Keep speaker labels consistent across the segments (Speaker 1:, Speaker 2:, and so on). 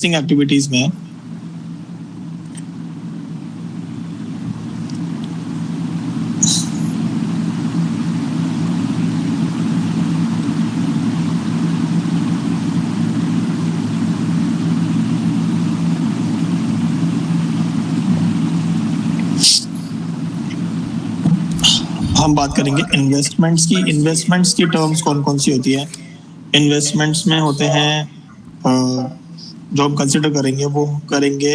Speaker 1: Activities में हम बात करेंगे इन्वेस्टमेंट्स की टर्म्स कौन कौन सी होती है। इन्वेस्टमेंट्स में होते हैं जो हम कंसिडर करेंगे वो करेंगे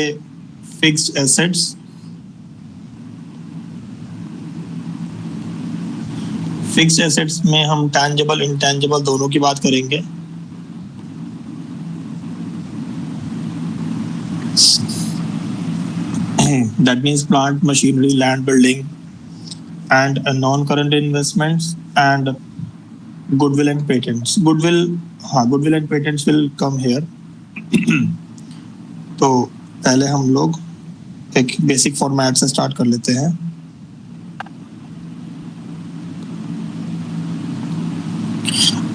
Speaker 1: फिक्स्ड एसेट्स, फिक्स्ड एसेट्स में हम टैंजिबल इंटैंजिबल दोनों की बात करेंगे। That means plant machinery land building and non-current investments and goodwill and patents. Goodwill and patents will come here. तो पहले हम लोग एक बेसिक फॉर्मेट से स्टार्ट कर लेते हैं।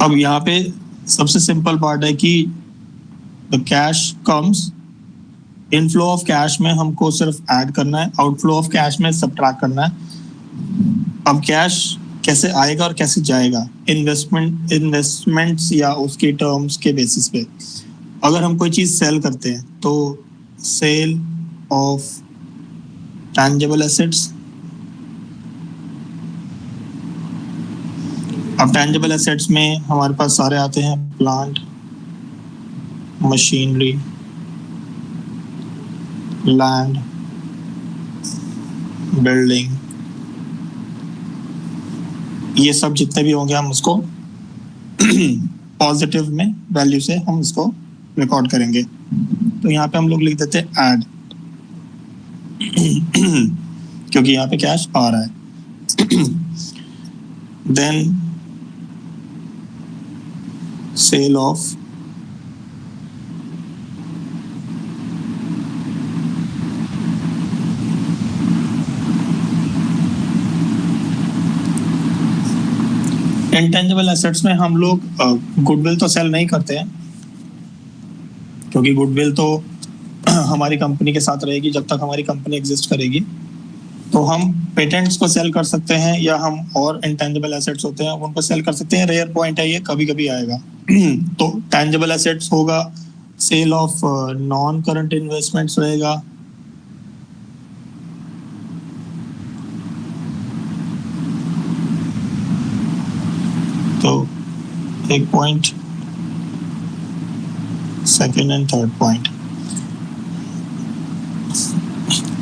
Speaker 1: अब यहाँ पे सबसे सिंपल पार्ट है कि the cash comes, inflow of cash में हमको सिर्फ ऐड करना है, आउटफ्लो ऑफ कैश में सब्ट्रैक्ट करना है। अब कैश कैसे आएगा और कैसे जाएगा, इन्वेस्टमेंट्स या उसके टर्म्स के बेसिस पे। अगर हम कोई चीज सेल करते हैं तो सेल ऑफ टैंजिबल एसेट्स। अब टैंजिबल एसेट्स में हमारे पास सारे आते हैं, प्लांट मशीनरी लैंड बिल्डिंग, ये सब जितने भी होंगे हम उसको पॉजिटिव में वैल्यू से हम इसको रिकॉर्ड करेंगे। तो यहाँ पे हम लोग लिख देते हैं ऐड, क्योंकि यहाँ पे कैश आ रहा है। Then sale of intangible assets में हम लोग गुडविल तो सेल नहीं करते हैं, क्योंकि गुडविल तो हमारी कंपनी के साथ रहेगी जब तक हमारी कंपनी एग्जिस्ट करेगी। तो हम पेटेंट्स को सेल कर सकते हैं या हम और इंटेंजिबल एसेट्स होते हैं उनको सेल कर सकते हैं। रेयर पॉइंट है ये, कभी कभी आएगा। तो टेंजिबल एसेट्स होगा, sale of non current investments रहेगा, तो एक point, second and third point.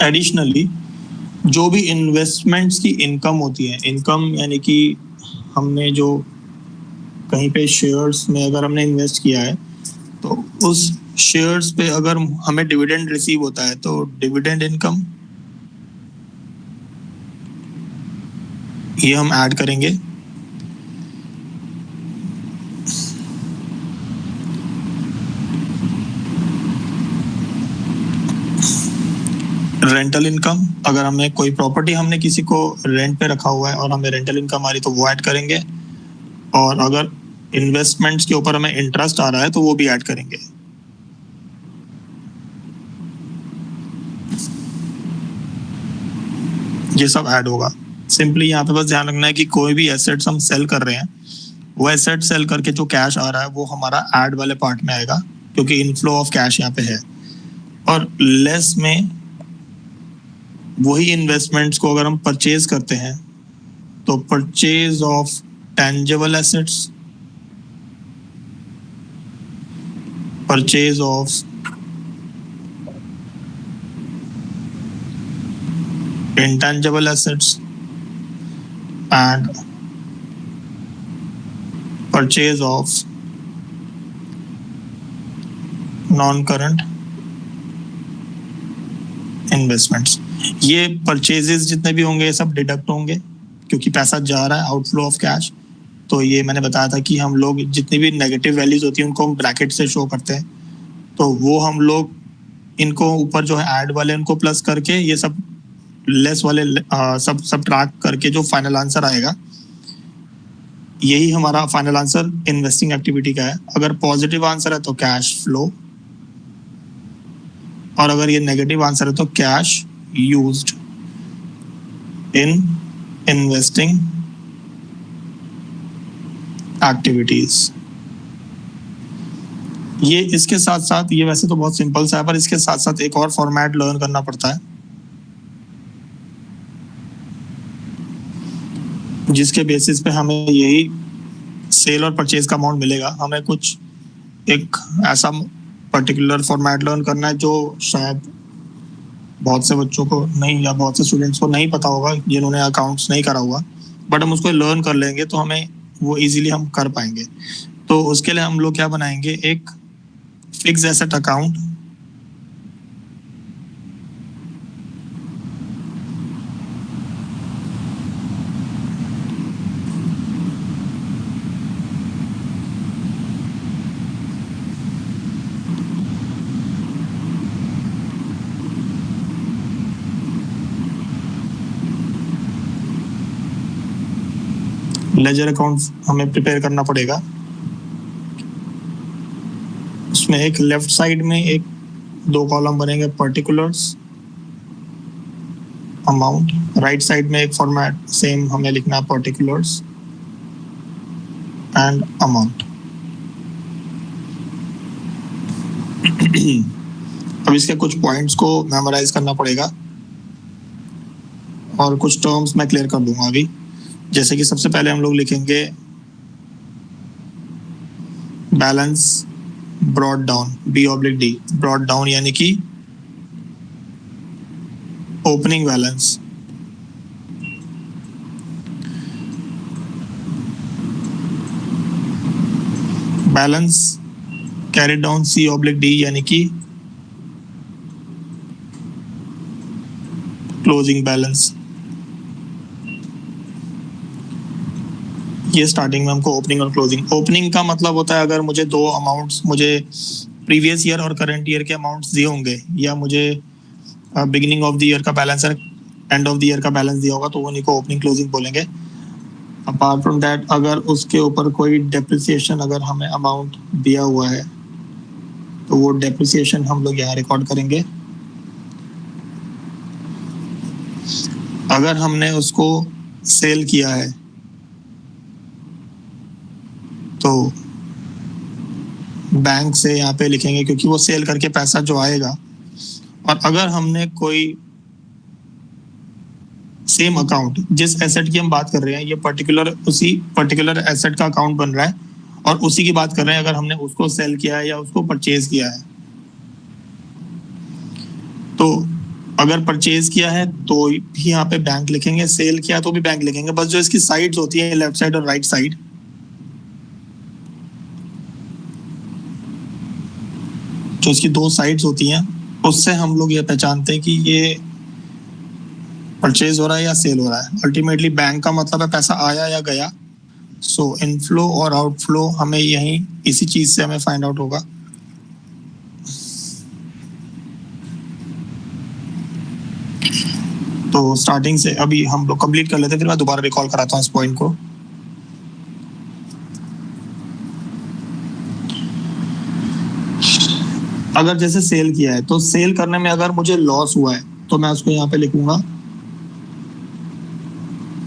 Speaker 1: Additionally जो भी इन्वेस्टमेंट्स की इनकम होती है, इनकम यानी कि हमने जो कहीं पे शेयर्स में अगर हमने इन्वेस्ट किया है तो उस शेयर्स पे अगर हमें डिविडेंड रिसीव होता है तो डिविडेंड इनकम ये हम ऐड करेंगे। रेंटल इनकम, अगर हमें कोई प्रॉपर्टी हमने किसी को रेंट पे रखा हुआ है और हमें रेंटल इनकम आ रही तो वो ऐड करेंगे, और अगर इन्वेस्टमेंट्स के ऊपर हमें इंटरेस्ट आ रहा है तो वो भी ऐड करेंगे। ये सब ऐड होगा। सिंपली यहाँ पे बस ध्यान रखना है कि कोई भी एसेट्स हम सेल कर रहे हैं, वो एसेट सेल करके जो कैश आ रहा है वो हमारा ऐड वाले पार्ट में आएगा, क्योंकि इनफ्लो ऑफ कैश यहाँ पे है। और लेस में वही इन्वेस्टमेंट्स को अगर हम परचेज करते हैं तो purchase of tangible assets, purchase of intangible assets and purchase of non current investments. ये परचेजेस जितने भी होंगे सब डिडक्ट होंगे, क्योंकि पैसा जा रहा है, आउटफ्लो ऑफ कैश। तो ये मैंने बताया था कि हम लोग जितनी भी नेगेटिव वैल्यूज होती हैं उनको हम ब्रैकेट से शो करते हैं, तो वो हम लोग इनको ऊपर जो है ऐड वाले उनको प्लस करके ये सब लेस वाले सब सब्ट्रैक्ट करके जो फाइनल आंसर आएगा, यही हमारा फाइनल आंसर इन्वेस्टिंग एक्टिविटी का है। अगर पॉजिटिव आंसर है तो कैश फ्लो, और अगर ये नेगेटिव आंसर है तो cash used in investing activities. ये इसके साथ साथ, ये वैसे तो बहुत सिंपल सा है, पर इसके साथ साथ एक और फॉर्मेट लर्न करना पड़ता है, जिसके बेसिस पे हमें यही सेल और परचेज का अमाउंट मिलेगा। हमें कुछ एक ऐसा पर्टिकुलर फॉर्मेट लर्न करना है जो शायद बहुत से बच्चों को नहीं, या बहुत से स्टूडेंट्स को नहीं पता होगा जिन्होंने अकाउंट्स नहीं करा हुआ, बट हम उसको लर्न कर लेंगे तो हमें वो इजीली हम कर पाएंगे। तो उसके लिए हम लोग क्या बनाएंगे, एक fix asset account, ledger account हमें प्रिपेयर करना पड़ेगा। उसमें एक लेफ्ट साइड में एक 2 कॉलम बनेंगे, पर्टिकुलर्स, अमाउंट। राइट साइड में एक फॉर्मेट सेम हमें लिखना है, पर्टिकुलर्स एंड अमाउंट। अब इसके कुछ पॉइंट्स को मेमोराइज करना पड़ेगा और कुछ टर्म्स मैं क्लियर कर दूंगा अभी। जैसे कि सबसे पहले हम लोग लिखेंगे balance brought down, B/D, brought down यानी कि opening balance. Balance carried down, C/D यानी कि क्लोजिंग बैलेंस। ये स्टार्टिंग में हमको ओपनिंग और क्लोजिंग। ओपनिंग का मतलब होता है अगर मुझे 2 अमाउंट्स, मुझे प्रीवियस ईयर और करंट ईयर के अमाउंट्स दिए होंगे, या मुझे बिगिनिंग ऑफ द ईयर का बैलेंस और एंड ऑफ द ईयर का बैलेंस दिया होगा, तो उन्हीं को ओपनिंग क्लोजिंग बोलेंगे। अपार्ट फ्रॉम दैट, अगर उसके ऊपर कोई डेप्रिसिएशन अगर हमें अमाउंट दिया हुआ है तो वो डेप्रिसिएशन हम लोग यहाँ रिकॉर्ड करेंगे। अगर हमने उसको सेल किया है तो बैंक से यहाँ पे लिखेंगे, क्योंकि वो सेल करके पैसा जो आएगा। और अगर हमने कोई सेम अकाउंट, जिस एसेट की हम बात कर रहे हैं, ये पर्टिकुलर उसी पर्टिकुलर एसेट का अकाउंट बन रहा है और उसी की बात कर रहे हैं, अगर हमने उसको सेल किया है या उसको परचेज किया है, तो अगर परचेज किया है तो भी यहाँ पे बैंक लिखेंगे, सेल किया तो भी बैंक लिखेंगे। बस जो इसकी साइड्स होती है, लेफ्ट साइड और राइट साइड, जो इसकी 2 साइड्स होती हैं, उससे हम लोग ये पहचानते हैं कि ये परचेज हो रहा है या सेल हो रहा है। अल्टीमेटली बैंक का मतलब है पैसा आया या गया। सो इनफ्लो और आउटफ्लो हमें यही इसी चीज से हमें फाइंड आउट होगा। तो स्टार्टिंग से अभी हम लोग कंप्लीट कर लेते हैं, फिर मैं दोबारा रिकॉल कराता हूँ इस पॉइंट को। अगर जैसे सेल किया है, तो सेल करने में अगर मुझे लॉस हुआ है तो मैं उसको यहाँ पे लिखूंगा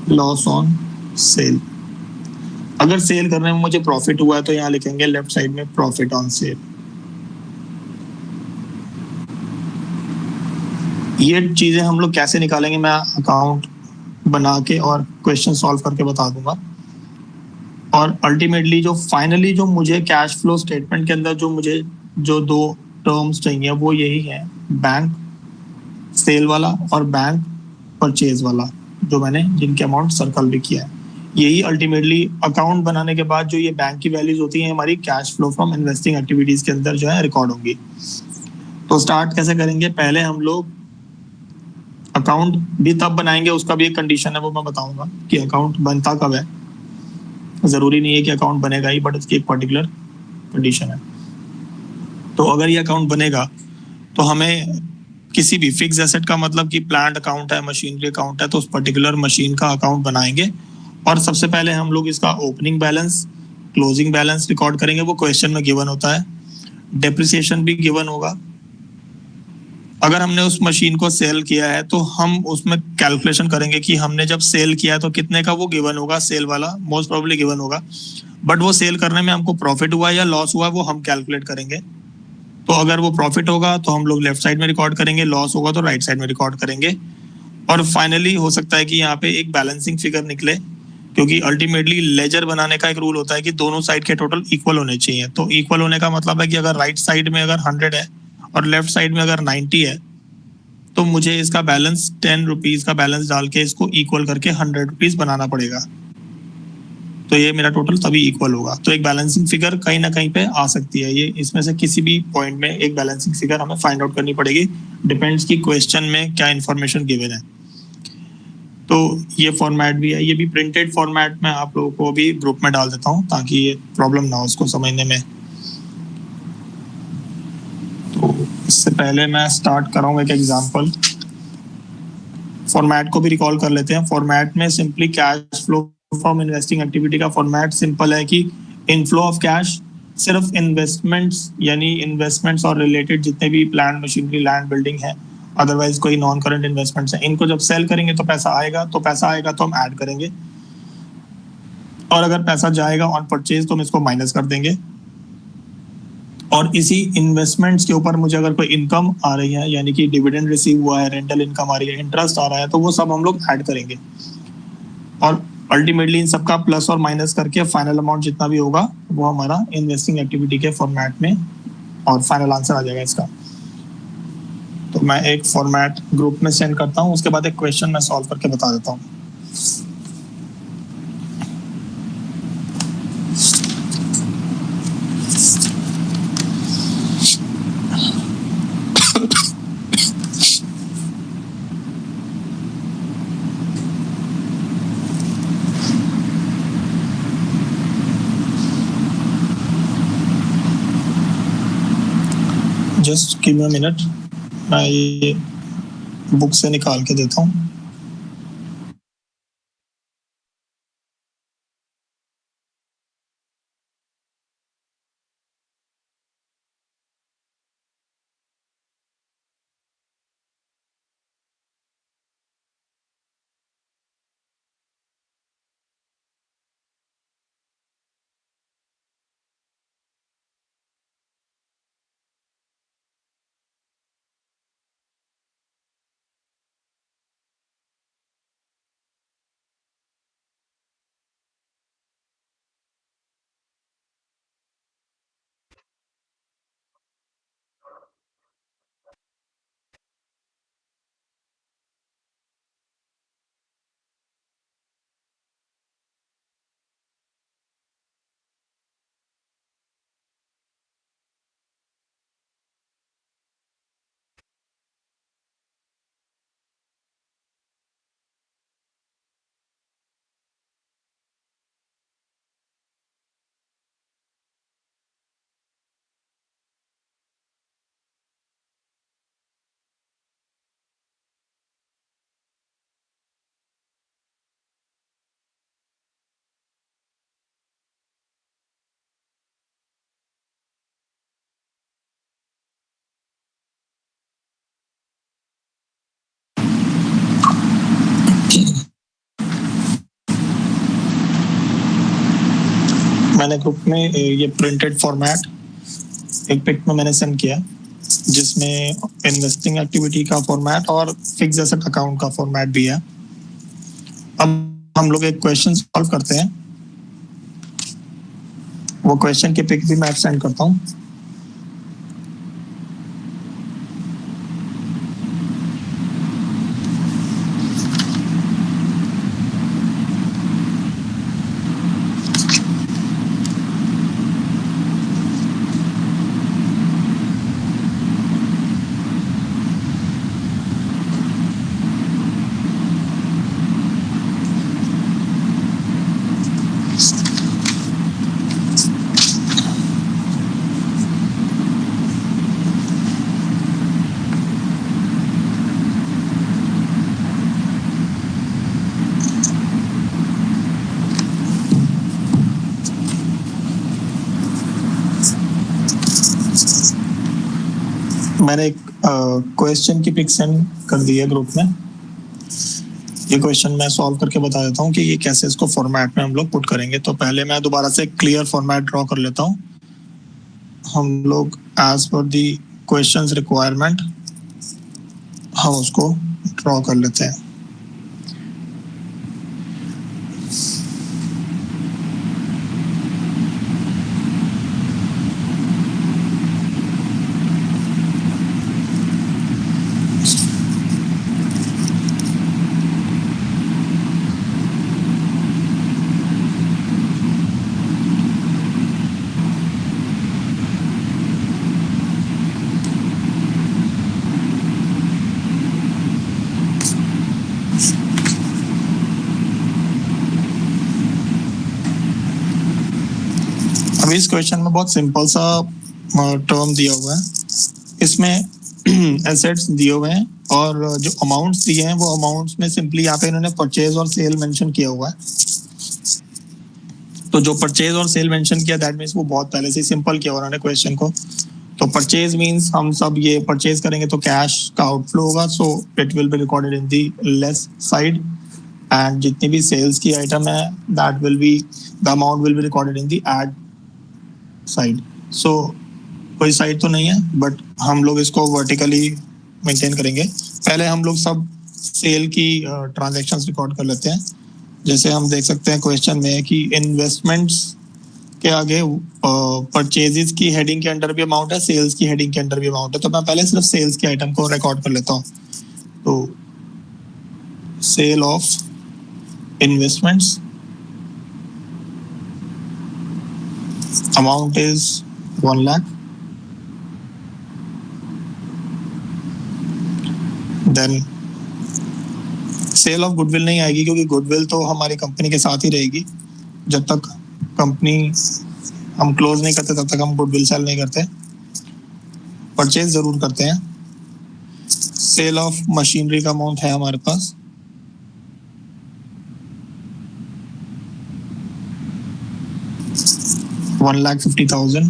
Speaker 1: लॉस ऑन सेल। अगर सेल करने में मुझे प्रॉफिट हुआ है तो यहाँ लिखेंगे लेफ्ट साइड में प्रॉफिट ऑन सेल। ये चीजें हम लोग कैसे निकालेंगे मैं अकाउंट बना के और क्वेश्चन सॉल्व करके बता दूंगा। और अल्टीमेटली जो फाइनली जो मुझे कैश फ्लो स्टेटमेंट के अंदर जो मुझे जो 2 टर्म्स चाहिए वो यही है, बैंक सेल वाला और बैंक परचेज वाला, जो मैंने जिनके अमाउंट सर्कल भी किया है। यही अल्टीमेटली अकाउंट बनाने के बाद जो ये बैंक की वैल्यूज होती हैं हमारी cash flow from investing activities के अंदर जो है रिकॉर्ड होंगी। तो स्टार्ट कैसे करेंगे, पहले हम लोग अकाउंट भी तब बनाएंगे, उसका भी एक कंडीशन है, वो मैं बताऊंगा कि अकाउंट बनता कब है। जरूरी नहीं है कि अकाउंट बनेगा ही, बट उसकी एक पर्टिकुलर कंडीशन है। तो अगर ये अकाउंट बनेगा तो हमें किसी भी फिक्स एसेट का मतलब कि प्लांट अकाउंट है, मशीनरी अकाउंट है, तो उस पर्टिकुलर मशीन का अकाउंट बनाएंगे। और सबसे पहले हम लोग इसका opening balance, closing balance record करेंगे, वो क्वेश्चन में गिवन होता है। डेप्रिसिएशन भी गिवन होगा, अगर हमने उस मशीन को सेल किया है तो हम उसमें कैलकुलेशन करेंगे कि हमने जब सेल किया है तो कितने का वो गिवन होगा, सेल वाला मोस्ट प्रोबेबली गिवन होगा, बट वो सेल करने में हमको प्रॉफिट हुआ या लॉस हुआ वो हम कैलकुलेट करेंगे। तो अगर वो प्रॉफिट होगा तो हम लोग लेफ्ट साइड में रिकॉर्ड करेंगे, लॉस होगा तो राइट साइड में रिकॉर्ड करेंगे। और फाइनली हो सकता है कि यहाँ पे एक बैलेंसिंग फिगर निकले, क्योंकि अल्टीमेटली लेजर बनाने का एक रूल होता है कि दोनों साइड के टोटल इक्वल होने चाहिए। तो इक्वल होने का मतलब है कि अगर राइट साइड में अगर 100 है और लेफ्ट साइड में अगर 90 है, तो मुझे इसका बैलेंस 10 रुपीज का बैलेंस डाल के इसको इक्वल करके 100 रुपीज बनाना पड़ेगा। तो ये मेरा टोटल तभी इक्वल होगा। तो एक बैलेंसिंग फिगर कहीं ना कहीं पे आ सकती है, ये इसमें से किसी भी पॉइंट में एक बैलेंसिंग फिगर हमें फाइंड आउट करनी पड़ेगी, डिपेंड्स की क्वेश्चन में क्या इन्फॉर्मेशन गिवन है। तो ये फॉर्मेट भी है, ये भी प्रिंटेड फॉर्मेट में आप लोगों को भी ग्रुप में डाल देता हूँ ताकि ये प्रॉब्लम ना हो उसको समझने में। तो इससे पहले मैं स्टार्ट कर रहा हूँ एक एग्जांपल। फॉर्मेट को भी रिकॉल कर लेते हैं। फॉर्मेट में simply cash flow from investing activity का फॉर्मेट सिंपल है कि इनफ्लो ऑफ कैश सिर्फ इन्वेस्टमेंट्स, यानी इन्वेस्टमेंट्स और रिलेटेड जितने भी प्लांट मशीनरी लैंड बिल्डिंग है, अदरवाइज कोई नॉन करंट इन्वेस्टमेंट्स है, इनको जब सेल करेंगे तो पैसा आएगा, तो पैसा आएगा तो हम ऐड करेंगे, और अगर पैसा जाएगा ऑन परचेज तो हम इसको माइनस कर देंगे। और इसी इन्वेस्टमेंट्स के ऊपर मुझे अगर कोई इनकम आ रही है, यानी कि डिविडेंड रिसीव हुआ है, रेंटल इनकम आ रही है, इंटरेस्ट आ रहा है, तो वो सब हम लोग ऐड करेंगे। और अल्टीमेटली इन सबका प्लस और माइनस करके फाइनल अमाउंट जितना भी होगा वो हमारा इन्वेस्टिंग एक्टिविटी के फॉर्मेट में और फाइनल आंसर आ जाएगा इसका। तो मैं एक फॉर्मेट ग्रुप में सेंड करता हूँ, उसके बाद एक क्वेश्चन मैं सॉल्व करके बता देता हूँ। Just give me a minute, मैं ये बुक से निकाल के देता हूँ। मैंने ग्रुप में ये प्रिंटेड फॉर्मेट एक पिक में मैंने सेंड किया, जिसमें इन्वेस्टिंग एक्टिविटी का फॉर्मेट और फिक्स एसेट अकाउंट का फॉर्मेट भी है। अब हम लोग एक क्वेश्चन सॉल्व करते हैं, वो क्वेश्चन की पिक भी मैं सेंड करता हूँ। मैंने एक क्वेश्चन की पिक सेंड कर दी है ग्रुप में। ये क्वेश्चन मैं सॉल्व करके बता देता हूँ कि ये कैसे इसको फॉर्मेट में हम लोग पुट करेंगे। तो पहले मैं दोबारा से क्लियर फॉर्मेट ड्रॉ कर लेता हूँ। हम लोग एज पर दी क्वेश्चंस रिक्वायरमेंट हम उसको ड्रॉ कर लेते हैं। अभी इस क्वेश्चन में बहुत सिंपल सा टर्म दिया हुआ है। इसमें एसेट्स दिए हुए हैं और जो अमाउंट्स दिए हैं वो अमाउंट्स में सिंपली यहाँ पे इन्होंने परचेज और सेल मेंशन किया हुआ है। तो जो परचेज और सेल मेंशन किया दैट मीन्स वो बहुत पहले से सिंपल किया उन्होंने क्वेश्चन को। तो परचेज मीन्स हम सब ये परचेज करेंगे तो कैश का आउटफ्लो होगा, so it will be recorded in the less side. And जितनी भी सेल्स की आइटम है that will be the amount will be recorded in the add side. So कोई साइड तो नहीं है बट हम लोग इसको वर्टिकली मेंटेन करेंगे। पहले हम लोग सब सेल की ट्रांजैक्शंस रिकॉर्ड कर लेते हैं। जैसे हम देख सकते हैं क्वेश्चन में कि इन्वेस्टमेंट्स के आगे परचेजेस की हेडिंग के अंडर भी अमाउंट है, सेल्स की हेडिंग के अंडर भी अमाउंट है। तो मैं पहले सिर्फ सेल्स के आइटम को रिकॉर्ड कर लेता हूँ। तो sale of investments amount is 1 lakh. Then sale of goodwill नहीं आएगी क्योंकि गुडविल तो हमारी कंपनी के साथ ही रहेगी। जब तक कंपनी हम क्लोज नहीं करते तब तक हम गुडविल सेल नहीं करते। परचेज जरूर करते हैं। सेल ऑफ मशीनरी का अमाउंट है हमारे पास $1,50,000।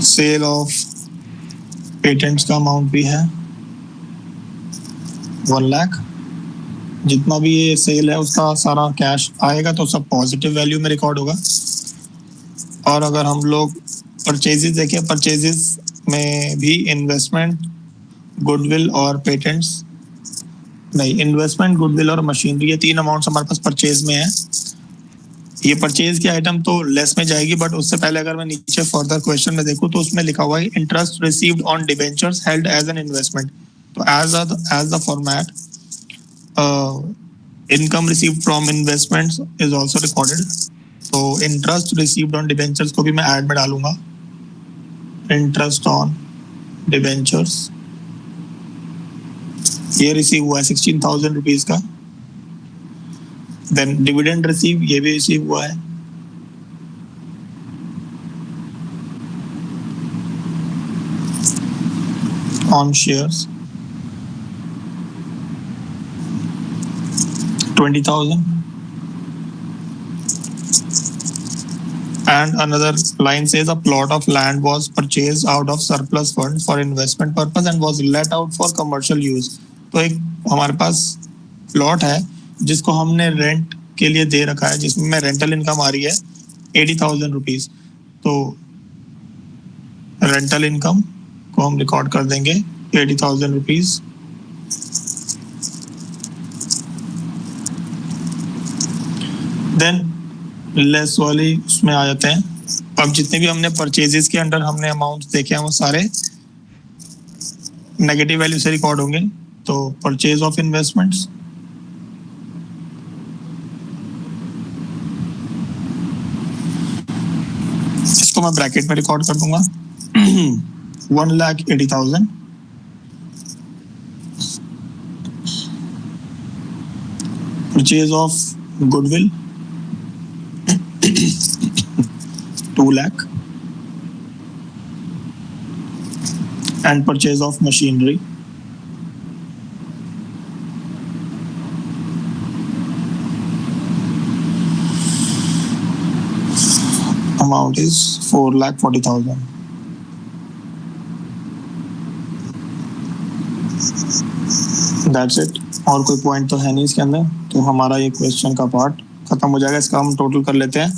Speaker 1: सेल ऑफ पेटेंट्स का अमाउंट भी है 1 लाख। जितना भी ये सेल है उसका सारा कैश आएगा तो सब पॉजिटिव वैल्यू में रिकॉर्ड होगा। और अगर हम लोग परचेजेस देखें, परचेजेस में भी इन्वेस्टमेंट, गुडविल और पेटेंट्स नहीं, इन्वेस्टमेंट, गुडविल और मशीनरी, ये 3 अमाउंट्स हमारे पास परचेज में है। ये परचेज की आइटम तो लेस में जाएगी बट उससे पहले अगर मैं नीचे फर्दर क्वेश्चन में देखूं तो उसमें लिखा हुआ है interest received on debentures held as an investment. तो as the format income received from investments is also recorded. तो इंटरेस्ट रिसीव्ड ऑन डिबेंचर्स को भी मैं ऐड में डालूंगा। इंटरेस्ट ऑन डिबेंचर्स ये रिसीव हुआ है 16,000 रुपीज का। देन डिविडेंड रिसीव ये भी रिसीव हुआ है on shares 20,000। And another line says a plot of land was purchased out of surplus funds for investment purpose and was let out for commercial use। तो एक हमारे पास plot है जिसको हमने रेंट के लिए दे रखा है, जिसमें रेंटल इनकम आ रही है 80,000 रुपीज। तो रेंटल इनकम को हम रिकॉर्ड कर देंगे 80,000 रुपीज। देन लेस वाली उसमें आ जाते हैं। अब जितने भी हमने परचेजेस के अंडर हमने अमाउंट देखे हैं वो सारे नेगेटिव वैल्यू से रिकॉर्ड होंगे। तो परचेज ऑफ इन्वेस्टमेंट्स इसको मैं ब्रैकेट में रिकॉर्ड कर दूंगा 1,80,000। Purchase of goodwill 2 lakh and purchase of machinery amount is 4,40,000। That's it. और कोई पॉइंट तो है नहीं इसके अंदर, तो हमारा ये क्वेश्चन का पार्ट खत्म हो जाएगा। इसका हम टोटल कर लेते हैं।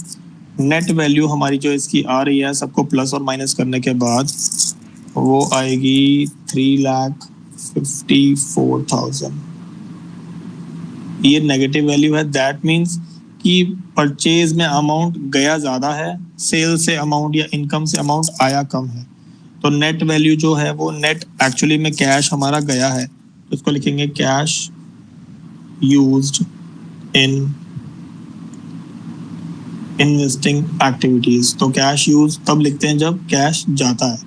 Speaker 1: नेट वैल्यू हमारी जो इसकी आ रही है, सबको प्लस और माइनस करने के बाद वो आएगी 3,54,000। ये नेगेटिव वैल्यू है, दैट मीन्स कि परचेज में अमाउंट गया ज्यादा है, सेल से अमाउंट या इनकम से अमाउंट आया कम है। तो नेट वैल्यू जो है वो नेट एक्चुअली में कैश हमारा गया है, तो इसको लिखेंगे cash used in investing activities. तो कैश यूज तब लिखते हैं जब कैश जाता है।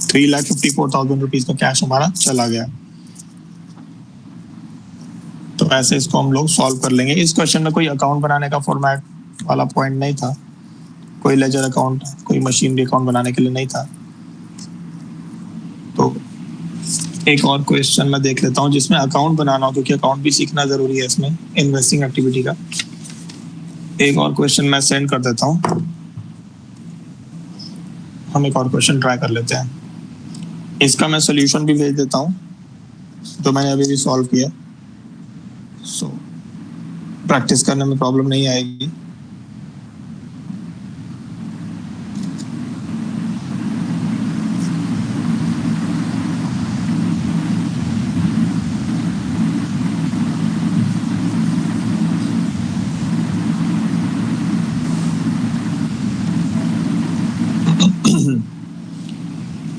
Speaker 1: 3,54,000 रुपीज का कैश हमारा चला गया। तो ऐसे इसको हम लोग सॉल्व कर लेंगे। इस क्वेश्चन में कोई अकाउंट बनाने का फॉर्मेट वाला पॉइंट नहीं था, कोई लेजर अकाउंट, कोई मशीनरी अकाउंट बनाने के लिए नहीं था। तो एक और क्वेश्चन मैं देख लेता हूँ जिसमें अकाउंट बनाना हो, क्योंकि अकाउंट भी सीखना जरूरी है इसमें इन्वेस्टिंग एक्टिविटी का। एक और क्वेश्चन मैं सेंड कर देता हूँ। हम एक और क्वेश्चन ट्राई कर लेते हैं। इसका मैं सोल्यूशन भी भेज देता हूँ जो मैंने अभी भी सॉल्व किया। सो प्रैक्टिस करने में प्रॉब्लम नहीं आएगी।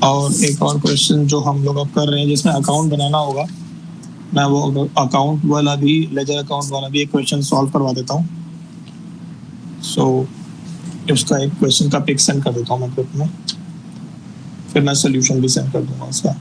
Speaker 1: और एक और क्वेश्चन जो हम लोग अब कर रहे हैं जिसमें अकाउंट बनाना होगा, मैं वो अकाउंट वाला भी, लेजर अकाउंट वाला भी एक क्वेश्चन सॉल्व करवा देता हूँ। सो उसका एक क्वेश्चन का पिक सेंड कर देता हूँ मैं ग्रुप में, फिर मैं सोल्यूशन भी सेंड कर दूंगा उसका।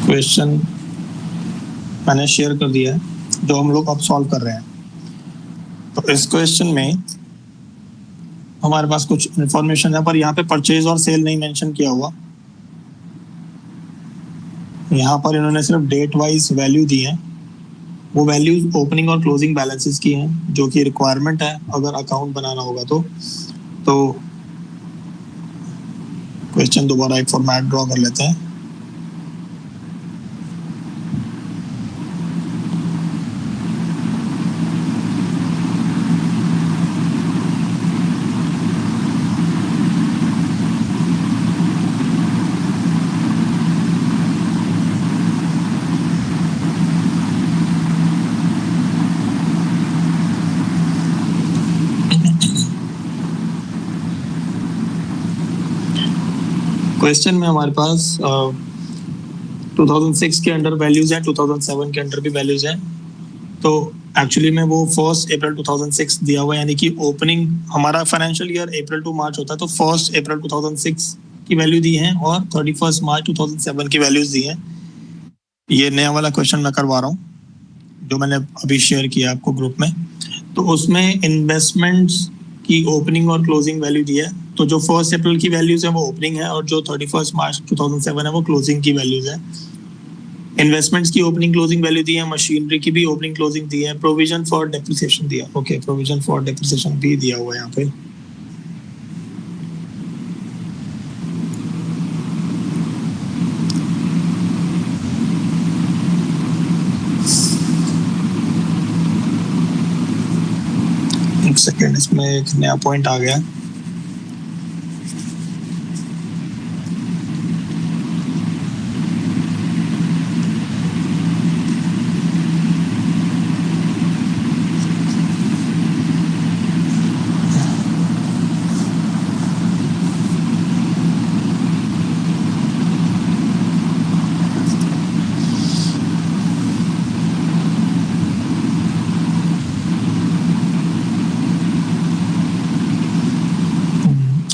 Speaker 1: क्वेश्चन मैंने शेयर कर दिया है जो हम लोग अब सॉल्व कर रहे हैं। तो इस क्वेश्चन में हमारे पास कुछ इंफॉर्मेशन है, पर यहाँ पे परचेज और सेल नहीं मेंशन किया हुआ। यहाँ पर इन्होंने सिर्फ डेट वाइज वैल्यू दी है। वो वैल्यूज ओपनिंग और क्लोजिंग बैलेंसेस की हैं, जो कि रिक्वायरमेंट है अगर अकाउंट बनाना होगा तो क्वेश्चन दोबारा एक फॉर्मेट ड्रॉ कर लेते हैं। क्वेश्चन में हमारे पास 2006 के अंडर वैल्यूज हैं, 2007 के अंडर भी वैल्यूज हैं। तो एक्चुअली में वो 1 अप्रैल 2006 दिया हुआ है, यानी कि ओपनिंग हमारा फाइनेंशियल ईयर अप्रैल टू मार्च होता है, तो 1 अप्रैल 2006 की वैल्यू दी है और 31 मार्च 2007 की वैल्यूज दी है। ये नया वाला क्वेश्चन मैं करवा रहा हूँ जो मैंने अभी शेयर किया आपको ग्रुप में। तो उसमें इन्वेस्टमेंट्स की ओपनिंग और क्लोजिंग वैल्यू दी है। तो जो 1 अप्रैल की वैल्यूज है वो ओपनिंग है और जो 31 मार्च 2007 है वो क्लोजिंग की वैल्यूज है। इन्वेस्टमेंट्स की ओपनिंग क्लोजिंग वैल्यू दी है, मशीनरी की भी ओपनिंग क्लोजिंग दी है, प्रोविजन फॉर डेप्रिसिएशन दिया। ओके, प्रोविजन फॉर डेप्रिसिएशन भी दिया हुआ है यहाँ पे। एक सेकेंड, इसमें एक नया पॉइंट आ गया।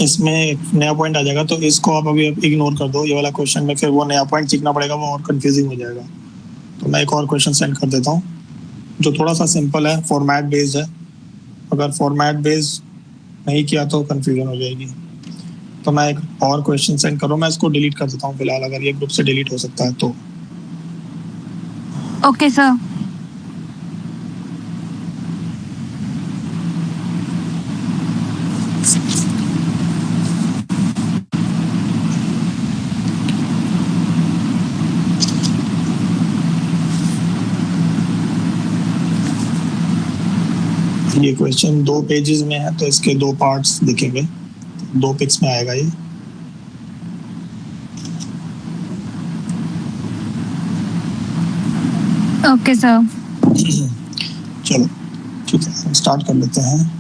Speaker 1: इसमें एक नया पॉइंट आ जाएगा, तो इसको आप अभी इग्नोर कर दो, ये वाला क्वेश्चन में फिर वो नया पॉइंट सीखना पड़ेगा, वो और कंफ्यूजिंग हो जाएगा। तो मैं एक और क्वेश्चन सेंड कर देता हूँ जो थोड़ा सा सिंपल है, फॉर्मेट बेस्ड है। अगर फॉर्मेट बेस्ड नहीं किया तो कंफ्यूजन हो जाएगी। तो मैं एक और क्वेश्चन सेंड करूँ, मैं इसको डिलीट कर देता हूँ फिलहाल, अगर ये ग्रुप से डिलीट हो सकता है तो।
Speaker 2: Okay sir.
Speaker 1: ये क्वेश्चन 2 पेजेस में है, तो इसके 2 पार्ट्स दिखेंगे, 2 पिक्स में आएगा ये।
Speaker 2: Okay sir.
Speaker 1: चलो ठीक है, हम स्टार्ट कर लेते हैं।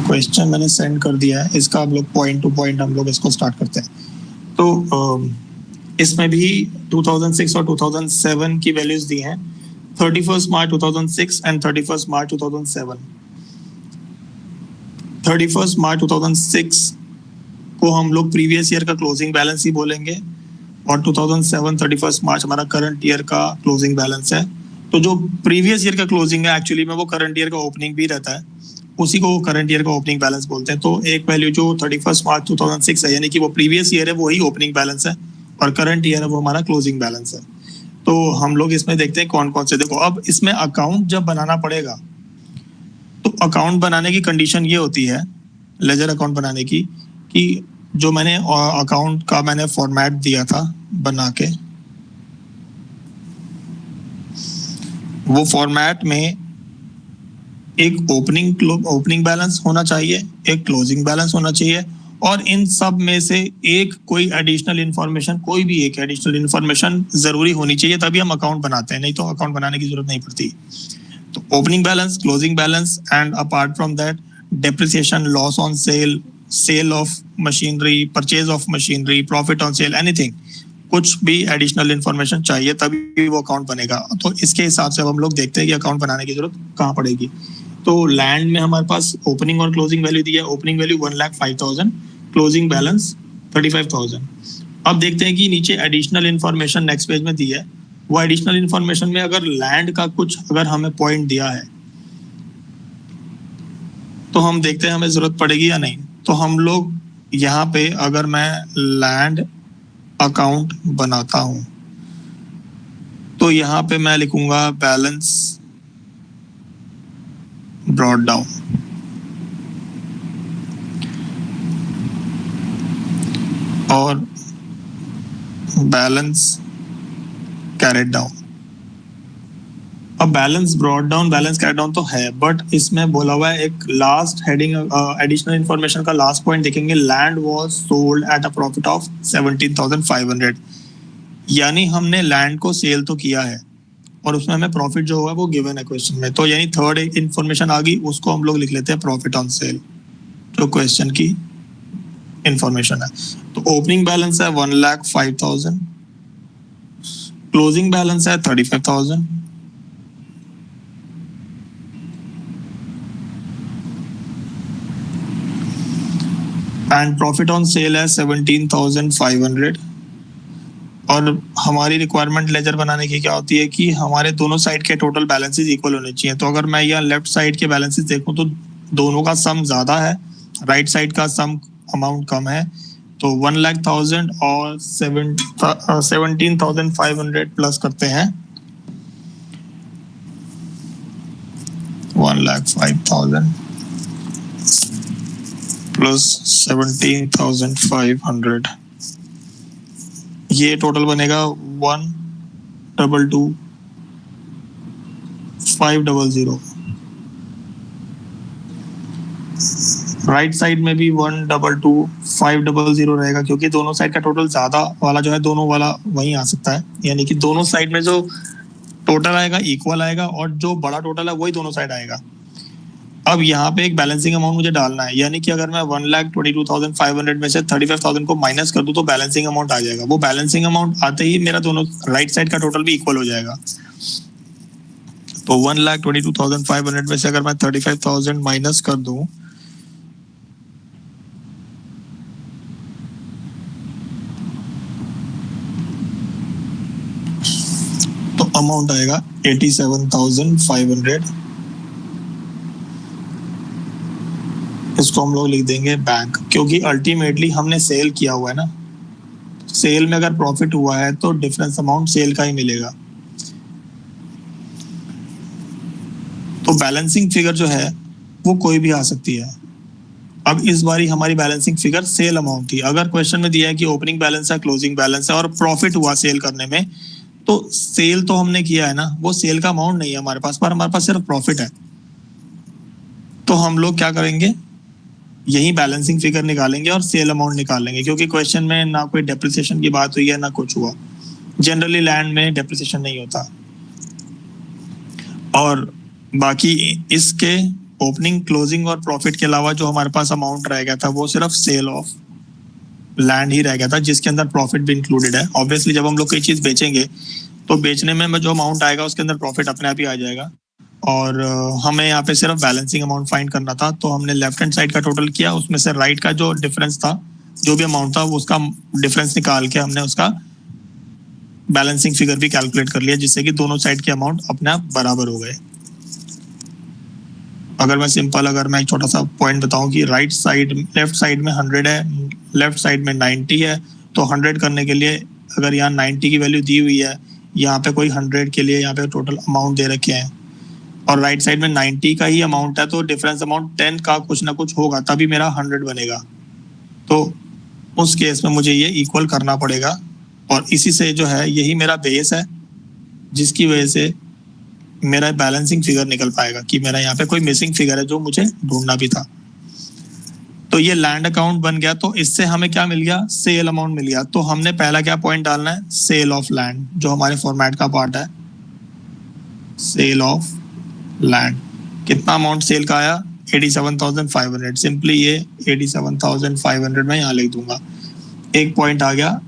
Speaker 1: क्वेश्चन मैंने सेंड कर दिया है, इसका हम लोग पॉइंट टू पॉइंट हम लोग इसको स्टार्ट करते हैं। तो इसमें भी 2006 और 2007 की वैल्यूज दी हैं, 31 मार्च 2006 एंड 31 मार्च 2007। 31 मार्च 2006 को हम लोग प्रीवियस ईयर का क्लोजिंग बैलेंस ही बोलेंगे, और 2007 31 मार्च हमारा करंट ईयर का क्लोजिंग बैलेंस है। तो जो प्रीवियस ईयर का क्लोजिंग है एक्चुअली में वो करंट ईयर का ओपनिंग भी रहता है, उसी को करंट ईयर का ओपनिंग बैलेंस बोलते हैं। तो एक वैल्यू जो 31 मार्च 2006 है, यानी कि वो प्रीवियस ईयर है, वही ओपनिंग बैलेंस है, और करंट ईयर है वो हमारा क्लोजिंग बैलेंस है। तो हम लोग इसमें देखते हैं कौन कौन से। देखो, अब इसमें अकाउंट जब बनाना पड़ेगा, तो अकाउंट बनाने की कंडीशन ये होती है, लेजर अकाउंट बनाने की, कि जो मैंने अकाउंट का मैंने फॉर्मेट दिया था बना के, वो फॉर्मेट में एक ओपनिंग बैलेंस होना चाहिए, एक क्लोजिंग बैलेंस होना चाहिए, और इन सब में से एक कोई एडिशनल इन्फॉर्मेशन, कोई भी एक एडिशनल इन्फॉर्मेशन जरूरी होनी चाहिए, तभी हम अकाउंट बनाते हैं, नहीं तो अकाउंट बनाने की जरूरत नहीं पड़ती। तो opening balance, closing balance, and apart from that depreciation, loss on sale, sale of machinery, purchase of machinery, profit on sale, anything, कुछ भी एडिशनल इन्फॉर्मेशन चाहिए तभी वो अकाउंट बनेगा। तो इसके हिसाब से अब हम लोग देखते हैं कि अकाउंट बनाने की जरूरत कहाँ पड़ेगी। तो लैंड में हमारे पास ओपनिंग और क्लोजिंग वैल्यू दी है, ओपनिंग वैल्यू 1,05,000, क्लोजिंग बैलेंस 35,000। अब देखते हैं कि नीचे एडिशनल इन्फॉर्मेशन नेक्स्ट पेज में दी है, वो एडिशनल इन्फॉर्मेशन में अगर लैंड का कुछ अगर हमें पॉइंट दिया है तो हम देखते हैं हमें जरूरत पड़ेगी या नहीं। तो हम लोग यहाँ पे अगर मैं लैंड अकाउंट बनाता हूं, तो यहाँ पे मैं लिखूंगा बैलेंस ब्रॉट डाउन, और बैलेंस कैरेट डाउन। अब balance brought down, balance carried down तो है, बट इसमें बोला हुआ है एक लास्ट हेडिंग, एडिशनल इन्फॉर्मेशन का लास्ट पॉइंट देखेंगे, land was sold at a profit of 17,500, यानी हमने लैंड को सेल तो किया है और उसमें हमें प्रॉफिट जो हुआ वो गिवन है क्वेश्चन में। तो यानी थर्ड इन्फॉर्मेशन आ गई, उसको हम लोग लिख लेते हैं प्रॉफिट ऑन सेल, जो क्वेश्चन की इंफॉर्मेशन है। तो ओपनिंग बैलेंस है 1,05,000, क्लोजिंग बैलेंस है 35,000, एंड प्रॉफिट ऑन सेल है 17,500। और हमारी रिक्वायरमेंट लेजर बनाने की क्या होती है कि हमारे दोनों साइड के टोटल बैलेंसेस इक्वल होने चाहिए। तो अगर मैं यहाँ लेफ्ट साइड के बैलेंसेस देखूं तो दोनों का सम ज्यादा है, राइट साइड का सम अमाउंट कम है। तो 1,00,000 और 17,500 प्लस करते हैं 1,05,000 प्लस 17,500, ये टोटल बनेगा 1,22,500। राइट साइड में भी 122,500 रहेगा, क्योंकि दोनों साइड का टोटल ज्यादा वाला जो है दोनों वाला वहीं आ सकता है, यानी कि दोनों साइड में जो टोटल आएगा इक्वल आएगा और जो बड़ा टोटल है वही दोनों साइड आएगा। अब यहाँ पे एक बैलेंसिंग अमाउंट मुझे डालना है, यानी कि अगर मैं 1,22,500 में से 35,000 को माइनस कर दूं तो बैलेंसिंग अमाउंट आ जाएगा। वो बैलेंसिंग अमाउंट आते ही मेरा दोनों राइट साइड का टोटल भी इक्वल हो जाएगा। तो 1,22,500 में से अगर मैं 35,000 माइनस कर दूं तो अमाउंट आएगा 87,500। इसको हम लोग लिख देंगे बैंक, क्योंकि अल्टीमेटली हमने सेल किया हुआ है ना। सेल में अगर प्रॉफिट हुआ है तो डिफरेंस अमाउंट सेल का ही मिलेगा। तो बैलेंसिंग फिगर जो है वो कोई भी आ सकती है। अब इस बारी हमारी बैलेंसिंग फिगर सेल अमाउंट थी। अगर क्वेश्चन में दिया है कि ओपनिंग बैलेंस है, क्लोजिंग बैलेंस है और प्रॉफिट हुआ सेल करने में, तो सेल तो हमने किया है ना, वो सेल का अमाउंट नहीं है हमारे पास, पर हमारे पास सिर्फ प्रॉफिट है। तो हम लोग क्या करेंगे, यही बैलेंसिंग फिगर निकालेंगे और सेल अमाउंट निकालेंगे, क्योंकि क्वेश्चन में ना कोई डेप्रिसिएशन की बात हुई है ना कुछ हुआ। जनरली लैंड में डेप्रिसिएशन नहीं होता। और बाकी इसके ओपनिंग, क्लोजिंग और प्रॉफिट के अलावा जो हमारे पास अमाउंट रह गया था वो सिर्फ सेल ऑफ लैंड ही रह गया था, जिसके अंदर प्रॉफिट भी इंक्लूडेड है। ऑब्वियसली जब हम लोग कोई चीज बेचेंगे तो बेचने में जो अमाउंट आएगा उसके अंदर प्रॉफिट अपने आप ही आ जाएगा। और हमें यहाँ पे सिर्फ बैलेंसिंग अमाउंट फाइंड करना था, तो हमने लेफ्ट हैंड साइड का टोटल किया, उसमें से राइट का जो डिफरेंस था, जो भी अमाउंट था उसका डिफरेंस निकाल के हमने उसका बैलेंसिंग फिगर भी कैलकुलेट कर लिया, जिससे कि दोनों साइड के अमाउंट अपने आप बराबर हो गए। अगर मैं एक छोटा सा पॉइंट बताऊं कि राइट साइड, लेफ्ट साइड में 100 है, लेफ्ट साइड में 90 है, तो 100 करने के लिए अगर यहाँ 90 की वैल्यू दी हुई है, यहाँ पे कोई 100 के लिए यहाँ पे टोटल अमाउंट दे रखे हैं और राइट साइड में 90 का ही अमाउंट है, तो डिफरेंस अमाउंट 10 का कुछ ना कुछ होगा, तभी मेरा 100 बनेगा। तो उस केस में मुझे ये इक्वल करना पड़ेगा और इसी से जो है यही मेरा बेस है, जिसकी वजह से मेरा बैलेंसिंग फिगर निकल पाएगा कि मेरा यहाँ पे कोई मिसिंग फिगर है जो मुझे ढूंढना भी था। तो ये लैंड अकाउंट बन गया। तो इससे हमें क्या मिल गया, सेल अमाउंट मिल गया। तो हमने पहला क्या पॉइंट डालना है, सेल ऑफ लैंड, जो हमारे फॉर्मेट का पार्ट है, सेल ऑफ लैंड। कितना अमाउंट सेल का आया, 87,500। सिंपली ये 87,500 में यहाँ लिख दूंगा। एक पॉइंट आ गया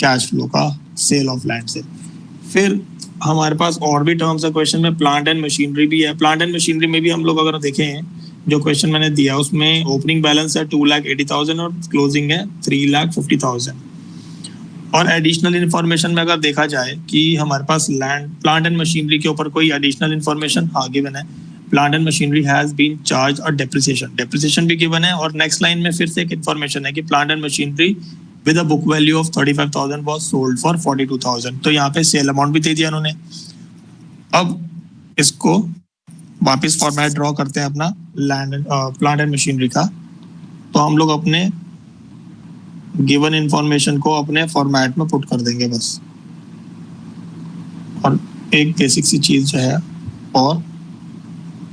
Speaker 1: कैश फ्लो का सेल ऑफ लैंड से। फिर हमारे पास और भी टर्म्स है क्वेश्चन में, प्लांट एंड मशीनरी भी है। प्लांट एंड मशीनरी में भी हम लोग अगर देखें, जो क्वेश्चन मैंने दिया उसमें ओपनिंग बैलेंस है 2,80,000 और क्लोजिंग है 3,50,000। और एडिशनल इन्फॉर्मेशन में अगर देखा जाए कि हमारे पास लैंड, प्लांट एंड मशीनरी के ऊपर कोई एडिशनल इन्फॉर्मेशन गिवन है। Plant and machinery has been charge और डेप्रिसिएशन भी गिवन है। और नेक्स्ट लाइन में फिर से एक इन्फॉर्मेशन है कि plant and machinery with a book value of 35,000 was sold for 42,000। तो यहाँ पे सेल अमाउंट भी दे दिया उन्होंने। अब इसको वापस फॉर्मेट ड्रॉ करते हैं अपना लैंड, प्लांट एंड मशीनरी का। तो हम लोग अपने गिवन इंफॉर्मेशन को अपने फॉर्मेट में पुट कर देंगे बस। और एक बेसिक सी चीज जो है और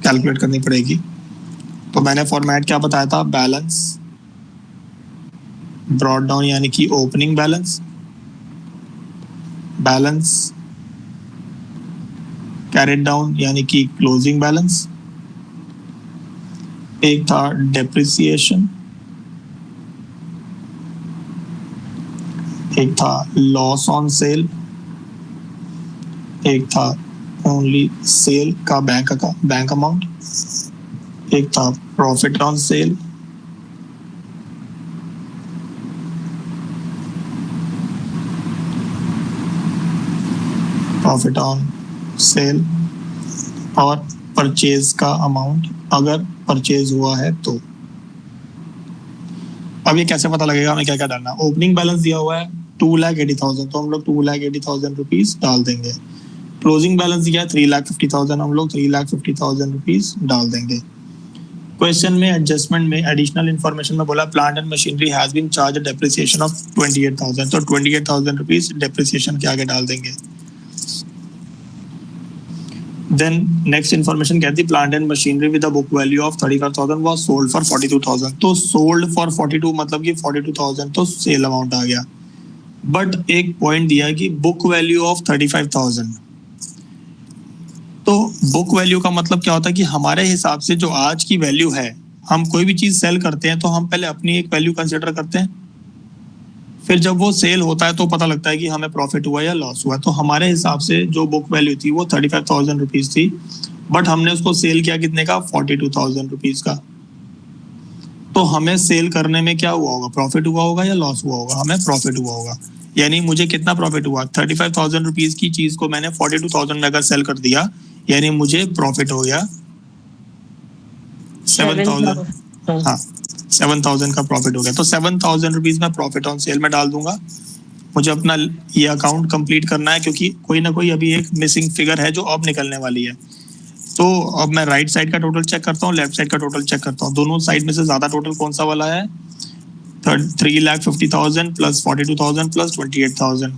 Speaker 1: कैलकुलेट करनी पड़ेगी। तो मैंने फॉर्मेट क्या बताया था, बैलेंस ब्रॉट डाउन यानी कि opening balance, balance carried down यानी कि क्लोजिंग बैलेंस, एक था डेप्रिसिएशन, एक था लॉस ऑन सेल, एक था ओनली सेल का बैंक अमाउंट, एक था profit on cell, profit on cell, और परचेज का अमाउंट अगर परचेज हुआ है तो। अब ये कैसे पता लगेगा हमें क्या क्या डालना। ओपनिंग बैलेंस दिया हुआ है 2,80,000, तो हम लोग 2,80,000 रुपीज डाल देंगे। क्लोजिंग बैलेंस दिया है 3,50,000, हम लोग 3,50,000 रुपीज डाल देंगे। क्वेश्चन में एडजस्टमेंट में एडिशनल इन्फॉर्मेशन में बोला plant and machinery has been charge depreciation of 28,000, तो 28,000 रुपीज डेप्रिसिएशन के आगे डाल देंगे। देन नेक्स्ट इन्फॉर्मेशन कहती है plant and machinery with book value of 35,000 was sold for 42,000। तो सोल्ड फॉर 42 मतलब कि 42,000 तो सेल अमाउंट आ गया, बट एक पॉइंट दिया कि बुक वैल्यू ऑफ 35,000। तो बुक वैल्यू का मतलब क्या होता है कि हमारे हिसाब से जो आज की वैल्यू है, हम कोई भी चीज सेल करते हैं तो हम पहले अपनी एक वैल्यू कंसिडर करते हैं, फिर जब वो सेल होता है तो पता लगता है कि हमें प्रॉफिट हुआ या लॉस हुआ। तो हमारे हिसाब से जो बुक वैल्यू थी वो 35,000 रुपीज थी, बट हमने उसको सेल किया कितने का, 42,000 रुपीज का। तो हमें सेल करने में क्या हुआ होगा, प्रॉफिट हुआ होगा या लॉस हुआ होगा, हमें प्रॉफिट हुआ होगा। यानी मुझे कितना प्रॉफिट हुआ, 35,000 रुपीज की चीज को मैंने 42,000 में अगर सेल कर दिया, यानी मुझे प्रॉफिट हो गया 7,000। हाँ, 7,000 का प्रॉफिट हो गया। तो 7,000 रुपीज में प्रॉफिट ऑन सेल में डाल दूंगा। मुझे अपना ये अकाउंट कंप्लीट करना है, क्योंकि कोई ना कोई अभी एक मिसिंग फिगर है जो अब निकलने वाली है। तो अब मैं राइट साइड का टोटल चेक करता हूँ, लेफ्ट साइड का टोटल चेक करता हूँ। दोनों साइड में से ज्यादा टोटल कौन सा वाला है, 3,50,000 प्लस 42,000 प्लस 28,000।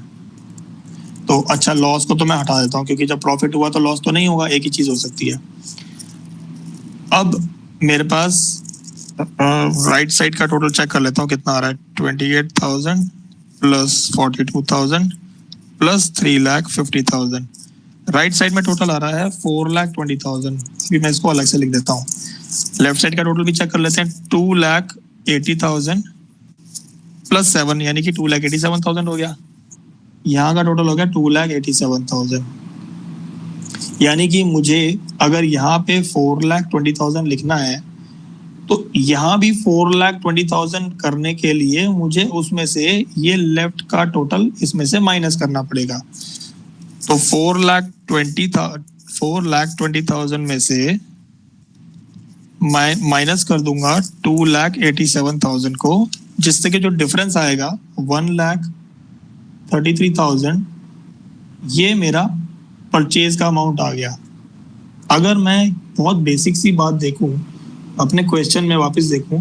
Speaker 1: तो अच्छा, लॉस को तो मैं हटा देता हूँ, क्योंकि जब प्रॉफिट हुआ तो लॉस तो नहीं होगा, एक ही चीज हो सकती है। अब मेरे पास राइट साइड का टोटल चेक कर लेता हूँ कितना आ रहा है, 28,000 प्लस 42,000 प्लस 3,50,000। राइट साइड में टोटल आ रहा है 4,20,000। भी मैं इसको अलग से लिख देता हूँ। लेफ्ट साइड का टोटल भी चेक कर लेते हैं, 2,80,000 प्लस 7 यानी कि 2,87,000 हो गया। यहाँ का टोटल हो गया 2,87,000। यानी कि मुझे अगर यहाँ पे 4,20,000 लिखना है तो यहाँ भी 4,20,000 करने के लिए मुझे उसमें से ये लेफ्ट का टोटल इसमें से माइनस करना पड़ेगा। तो 4,20,000 में से माइनस कर दूंगा 2,87,000 को, जिससे कि जो डिफरेंस आएगा 1,33,000, ये मेरा परचेज का अमाउंट आ गया। अगर मैं बहुत बेसिक सी बात देखूं, अपने क्वेश्चन में वापस देखूं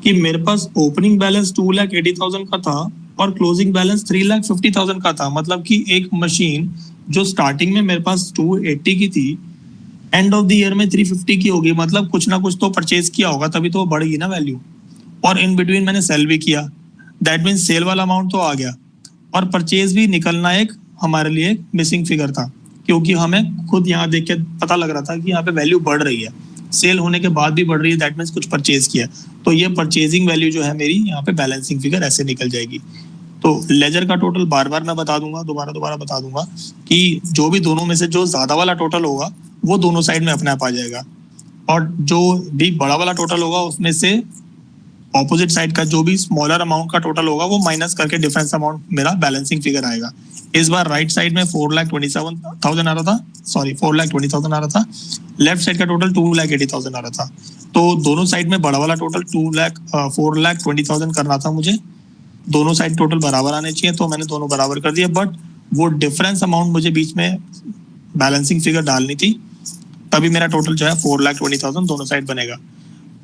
Speaker 1: कि मेरे पास ओपनिंग बैलेंस 2,80,000 का था और क्लोजिंग बैलेंस 3,50,000 का था, मतलब कि एक मशीन जो स्टार्टिंग में मेरे पास 280 की थी, एंड ऑफ द ईयर में 350 की होगी। मतलब कुछ ना कुछ तो परचेज किया होगा, तभी तो बढ़ेगी ना वैल्यू। और इन बिटवीन मैंने सेल भी किया, दैट मीन सेल वाला अमाउंट तो आ गया, और परचेज भी निकलना एक हमारे लिए एक मिसिंग फिगर था, क्योंकि हमें खुद यहाँ देख के पता लग रहा था कि यहाँ पे वैल्यू बढ़ रही है, सेल होने के बाद भी बढ़ रही है, दैट मीन्स कुछ परचेज किया। तो ये परचेजिंग वैल्यू जो है मेरी यहाँ पे बैलेंसिंग फिगर ऐसे निकल जाएगी। तो लेजर का टोटल बार बार मैं बता दूंगा, दोबारा बता दूंगा कि जो भी दोनों में से जो ज्यादा वाला टोटल होगा वो दोनों साइड में अपने आप आ जाएगा, और जो भी बड़ा वाला टोटल होगा उसमें से ऑपोजिट साइड का जो भी स्मॉलर अमाउंट का टोटल होगा वो माइनस करके डिफरेंस अमाउंट मेरा बैलेंसिंग फिगर आएगा। इस बार राइट साइड में 4,27,000 आ रहा था, सॉरी 4,20,000 आ रहा था, लेफ्ट साइड का टोटल 2,80,000 आ रहा था। तो दोनों साइड में बड़ा वाला टोटल 4,20,000 करना था मुझे। दोनों साइड टोटल बराबर आने चाहिए, तो मैंने दोनों बराबर कर दिया, बट वो डिफरेंस अमाउंट मुझे बीच में बैलेंसिंग फिगर डालनी थी, तभी मेरा टोटल जो है 4,20,000 दोनों साइड बनेगा,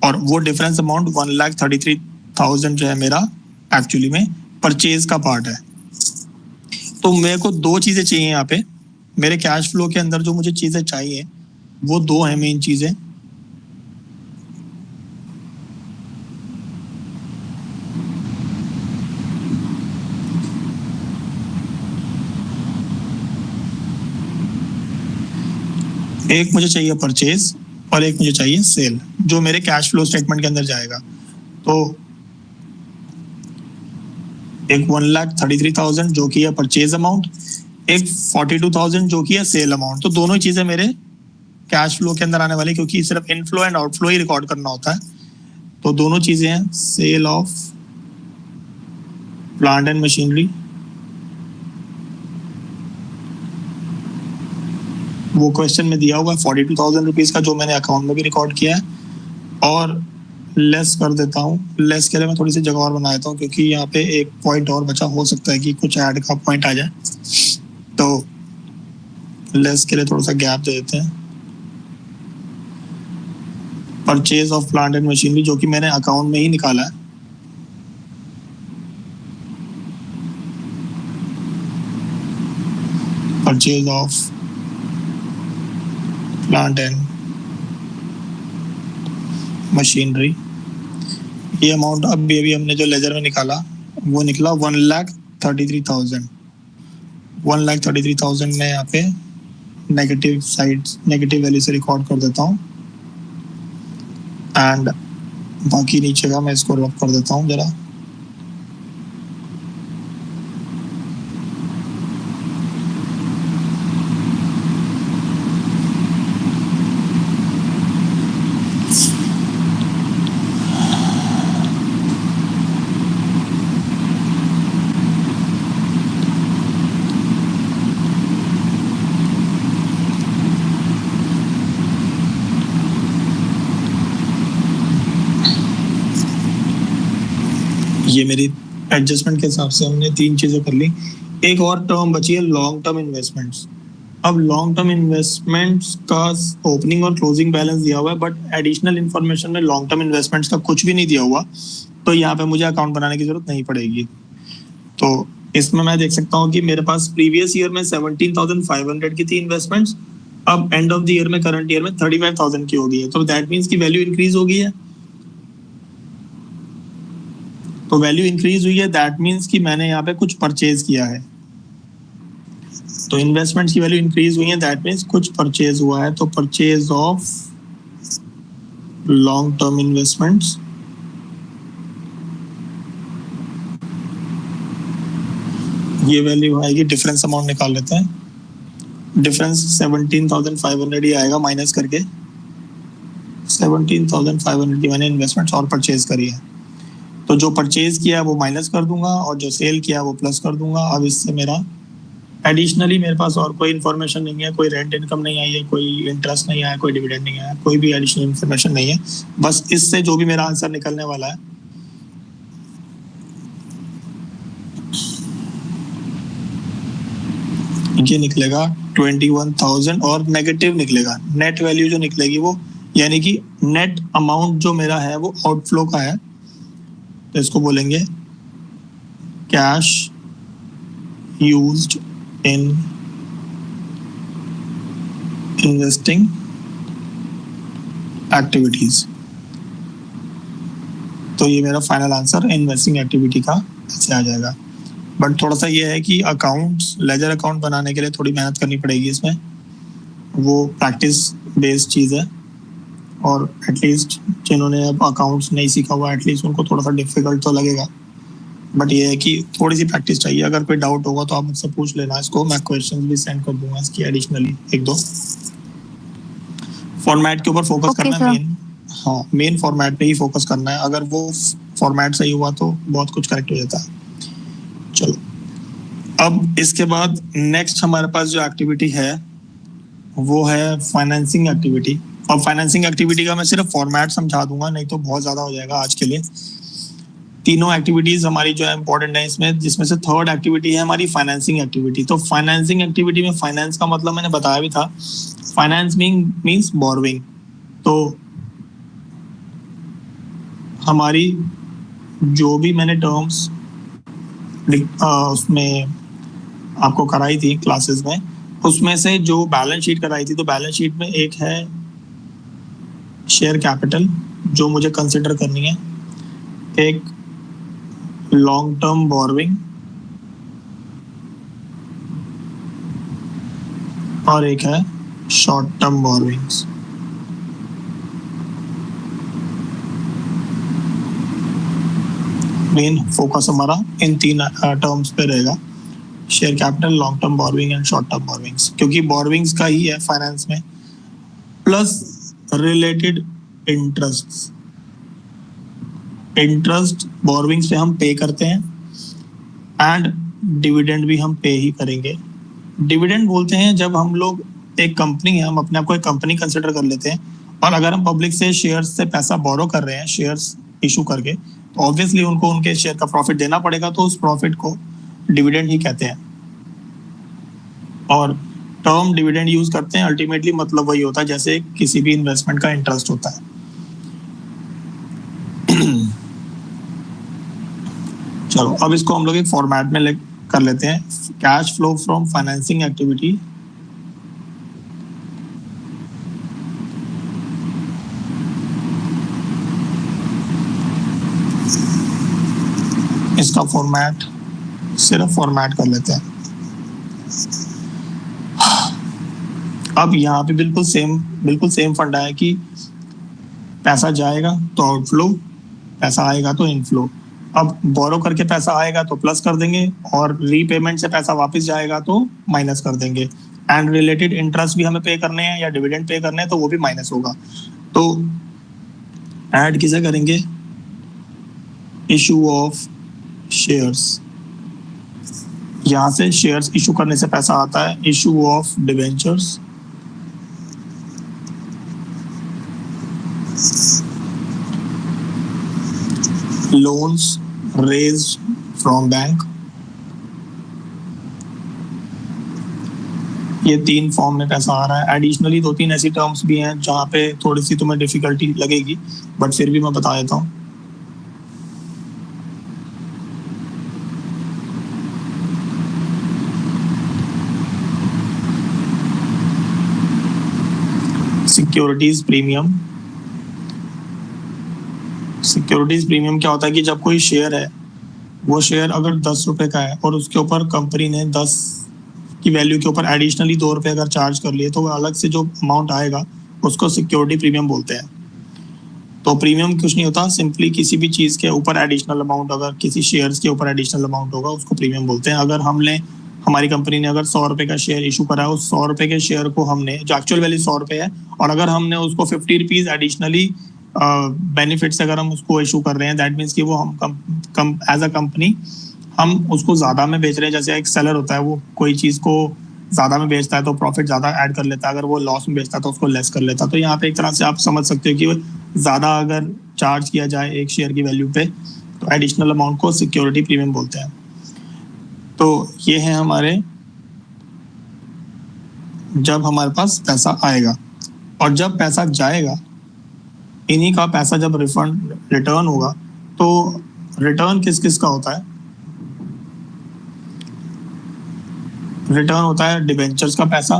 Speaker 1: और वो डिफरेंस अमाउंट 1,33,000 जो है मेरा एक्चुअली में परचेज का पार्ट है। तो मेरे को दो चीजें चाहिए यहाँ पे, मेरे कैश फ्लो के अंदर जो मुझे चीजें चाहिए वो दो है मेन चीजें। एक मुझे चाहिए परचेज और एक मुझे चाहिए सेल, जो मेरे कैश फ्लो स्टेटमेंट के अंदर जाएगा। तो एक 1,33,000 जो कि है परचेज अमाउंट, एक 42,000 जो कि है सेल अमाउंट। तो दोनों चीजें मेरे कैश फ्लो के अंदर आने वाली, क्योंकि सिर्फ इनफ्लो एंड आउटफ्लो ही रिकॉर्ड करना होता है। तो दोनों चीजें हैं, sale of plant and machinery, वो क्वेश्चन में दिया हुआ 42,000 रुपीज का, जो मैंने अकाउंट में भी रिकॉर्ड किया है। और लेस कर देता हूँ, लेस के लिए मैं थोड़ी सी जगह और बना देता हूँ, क्योंकि यहाँ पे एक पॉइंट और बचा, हो सकता है कि कुछ ऐड का पॉइंट आ जाए, तो लेस के लिए थोड़ा सा गैप दे देते हैं। Purchase of plant and machinery जो कि मैंने अकाउंट में ही निकाला है, purchase of plant and machinery, ये अमाउंट अभी हमने जो लेजर में निकाला वो निकला 1,33,000। 1,33,000 में यहाँ पे नेगेटिव साइड, नेगेटिव वैल्यू से रिकॉर्ड कर देता हूँ एंड बाकी नीचे का मैं इसको रब कर देता हूँ जरा। ये मेरी एडजस्टमेंट के हिसाब से हमने 3 चीजें कर ली। एक और टर्म बची है लॉन्ग टर्म इन्वेस्टमेंट्स। अब लॉन्ग टर्म इन्वेस्टमेंट्स का ओपनिंग और क्लोजिंग बैलेंस दिया हुआ है, बट एडिशनल इन्फॉर्मेशन में लॉन्ग टर्म इन्वेस्टमेंट्स का कुछ भी नहीं दिया हुआ, तो यहाँ पे मुझे अकाउंट बनाने की जरूरत नहीं पड़ेगी। तो इसमें मैं देख सकता हूँ कि मेरे पास प्रीवियस ईयर में 17,500 की थी इन्वेस्टमेंट्स, अब एंड ऑफ द ईयर में करंट ईयर में 35,000 की हो गई है। तो दैट मीन्स की वैल्यू इंक्रीज हो गई है। तो वैल्यू इंक्रीज हुई है, दैट मीन्स कि मैंने यहाँ पे कुछ परचेज किया है। तो इन्वेस्टमेंट्स की वैल्यू इंक्रीज हुई है, दैट मीन्स कुछ परचेज हुआ है। तो purchase of long term investments, ये वैल्यू आएगी, डिफरेंस अमाउंट निकाल लेते हैं। डिफरेंस 17,500 ही आएगा माइनस करके। 17,500 की मैंने इन्वेस्टमेंट्स और परचेज करी है, तो जो परचेज किया है वो माइनस कर दूंगा और जो सेल किया है वो प्लस कर दूंगा। अब इससे मेरा एडिशनली मेरे पास और कोई इन्फॉर्मेशन नहीं है, कोई रेंट इनकम नहीं आई है, कोई इंटरेस्ट नहीं आया, कोई डिविडेंड नहीं आया, कोई भी एडिशनल इन्फॉर्मेशन नहीं है। बस इससे जो भी मेरा आंसर निकलने वाला है ये निकलेगा 21,000 और नेगेटिव निकलेगा। नेट वैल्यू जो निकलेगी वो, यानी कि नेट अमाउंट जो मेरा है वो आउटफ्लो का है, तो इसको बोलेंगे cash used in investing activities. तो ये मेरा फाइनल आंसर इन्वेस्टिंग एक्टिविटी का ऐसे आ जाएगा। बट थोड़ा सा ये है कि अकाउंट्स, लेजर अकाउंट बनाने के लिए थोड़ी मेहनत करनी पड़ेगी इसमें, वो प्रैक्टिस बेस्ड चीज़ है और एटलीस्ट जिन्होंने अब अकाउंट्स नहीं सीखा हुआ एटलीस्ट उनको थोड़ा सा डिफिकल्ट तो लगेगा। बट ये है कि थोड़ी सी प्रैक्टिस चाहिए। अगर कोई डाउट होगा तो आप मुझसे पूछ लेना इसको, मैं क्वेश्चंस भी सेंड कर दूंगा इसकी एडिशनली 1-2। फॉर्मेट के ऊपर फोकस करना है मेन। हाँ, मेन फॉर्मेट पे ही फोकस करना है। अगर वो फॉर्मेट सही हुआ तो बहुत कुछ करेक्ट हो जाता है। चलो, अब इसके बाद नेक्स्ट हमारे पास जो एक्टिविटी है वो है फाइनेंसिंग एक्टिविटी। और फाइनेंसिंग एक्टिविटी का मैं सिर्फ फॉर्मेट समझा दूंगा, नहीं तो बहुत ज्यादा हो जाएगा आज के लिए। तीनों एक्टिविटीज हमारी जो है इंपॉर्टेंट है इसमें, जिसमें से थर्ड एक्टिविटी है हमारी फाइनेंसिंग एक्टिविटी। तो फाइनेंसिंग एक्टिविटी में फाइनेंस का मतलब मैंने बताया भी था, फाइनेंस मीन्स बोरोइंग। तो हमारी जो भी मैंने टर्म्स उसमें आपको कराई थी क्लासेस में, उसमें से जो बैलेंस शीट कराई थी, तो बैलेंस शीट में एक है शेयर कैपिटल जो मुझे कंसिडर करनी है, एक लॉन्ग टर्म बोरोइंग और एक है short term borrowings. Main focus हमारा इन 3 टर्म्स पे रहेगा, share capital, long term borrowing and short term borrowings, क्योंकि बोरोइंग्स का ही है फाइनेंस में, plus related interest. Interest borrowings पे हम पे करते हैं एंड डिविडेंड भी हम पे ही करेंगे। डिविडेंड बोलते हैं जब हम लोग एक कंपनी है, हम अपने आप को एक कंपनी कंसिडर कर लेते हैं और अगर हम पब्लिक से शेयर्स से पैसा बोरो कर रहे हैं, शेयर्स इशू करके, तो ऑब्वियसली उनको उनके शेयर का प्रॉफिट देना पड़ेगा, तो उस प्रॉफिट को डिविडेंड ही कहते हैं। और टर्म डिविडेंड यूज करते हैं, अल्टीमेटली मतलब वही होता है जैसे किसी भी इन्वेस्टमेंट का इंटरेस्ट होता है। चलो, अब इसको हम लोग एक फॉर्मेट में कर लेते हैं। Cash flow from financing activity इसका फॉर्मेट सिर्फ फॉर्मेट कर लेते हैं। अब यहाँ पे बिल्कुल सेम फंडा है कि पैसा जाएगा तो आउटफ्लो, पैसा आएगा तो इनफ्लो। अब बोरो करके पैसा आएगा तो प्लस कर देंगे और रीपेमेंट से पैसा वापस जाएगा तो माइनस कर देंगे। एंड रिलेटेड इंटरेस्ट भी हमें पे करने हैं या डिविडेंड पे करने हैं तो वो भी माइनस होगा। तो ऐड किसे करेंगे? Issue of shares. यहां से शेयर्स इशू करने से पैसा आता है। Issue of debentures, loans raised from bank। ये 3 फॉर्म में पैसा आ रहा है। एडिशनली 2-3 ऐसी टर्म्स भी हैं जहां पे थोड़ी सी तुम्हें डिफिकल्टी लगेगी, बट फिर भी मैं बता देता हूँ। Securities premium. सिक्योरिटीज प्रीमियम क्या होता है कि जब कोई शेयर है, वो शेयर अगर 10 रुपए का है और उसके ऊपर कंपनी ने 10 की वैल्यू के ऊपर एडिशनली 2 रुपए अगर चार्ज कर लिए तो वो अलग से जो अमाउंट आएगा उसको सिक्योरिटी प्रीमियम बोलते हैं। तो प्रीमियम कुछ नहीं होता, सिंपली किसी भी चीज के ऊपर एडिशनल अमाउंट, अगर किसी शेयर्स के ऊपर एडिशनल अमाउंट होगा उसको प्रीमियम बोलते हैं। अगर हमारी कंपनी ने अगर 100 रुपए का शेयर इशू करा है, उस 100 रुपए के शेयर को हमने, जो एक्चुअल वैल्यू 100 रुपए है, और अगर हमने उसको 50 रुपीज एडिशनली बेनिफिट से अगर हम उसको इशू कर रहे हैं, दैट मीन्स कि वो हम एज अ कंपनी हम उसको ज्यादा में बेच रहे हैं। जैसे एक सेलर होता है, वो कोई चीज को ज्यादा में बेचता है तो प्रॉफिट ज्यादा ऐड कर लेता है, अगर वो लॉस में बेचता है तो उसको लेस कर लेता है। तो यहाँ पे एक तरह से आप समझ सकते हो कि ज्यादा अगर चार्ज किया जाए एक शेयर की वैल्यू पे तो एडिशनल अमाउंट को सिक्योरिटी प्रीमियम बोलते हैं। तो ये है हमारे, जब हमारे पास पैसा आएगा, और जब पैसा जाएगा, इन्हीं का पैसा जब रिटर्न होगा, तो रिटर्न किस किस का होता है? रिटर्न होता है डिबेंचर्स का पैसा,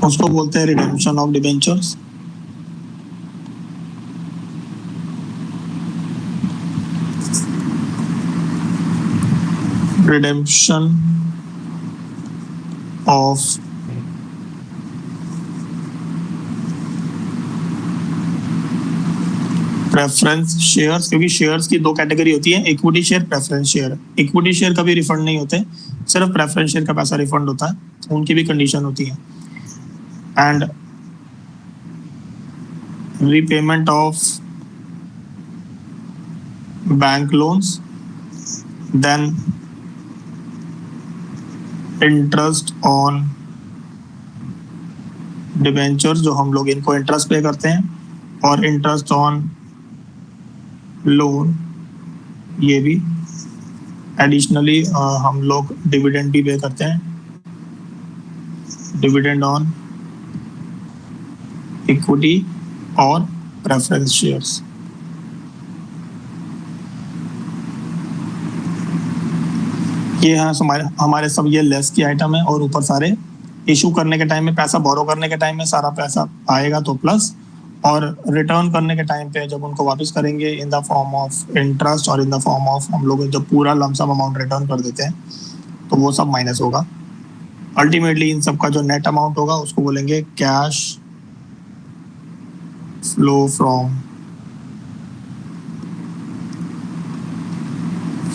Speaker 1: उसको बोलते हैं redemption of debentures. Redemption of preference shares, क्योंकि शेयर्स की 2 कैटेगरी होती है, equity share, preference share. Equity share कभी रिफंड नहीं होते, सिर्फ प्रेफरेंस शेयर का पैसा रिफंड होता है, उनकी भी कंडीशन होती है। And repayment of bank loans, then interest on debentures, जो हम लोग इनको इंटरेस्ट पे करते हैं, और इंटरेस्ट ऑन लोन, ये भी एडिशनली हम लोग डिविडेंड भी पे करते हैं, डिविडेंड ऑन इक्विटी और प्रेफरेंस शेयर्स। ये है हमारे सब ये लेस की आइटम है, और ऊपर सारे इशू करने के टाइम में पैसा, बोरो करने के टाइम में सारा पैसा आएगा तो प्लस, और रिटर्न करने के टाइम पे जब उनको वापस करेंगे in the form of interest और इन द फॉर्म ऑफ, हम लोग जब पूरा लमसम अमाउंट रिटर्न कर देते हैं तो वो सब माइनस होगा। अल्टीमेटली इन सब का जो नेट अमाउंट होगा उसको बोलेंगे cash flow from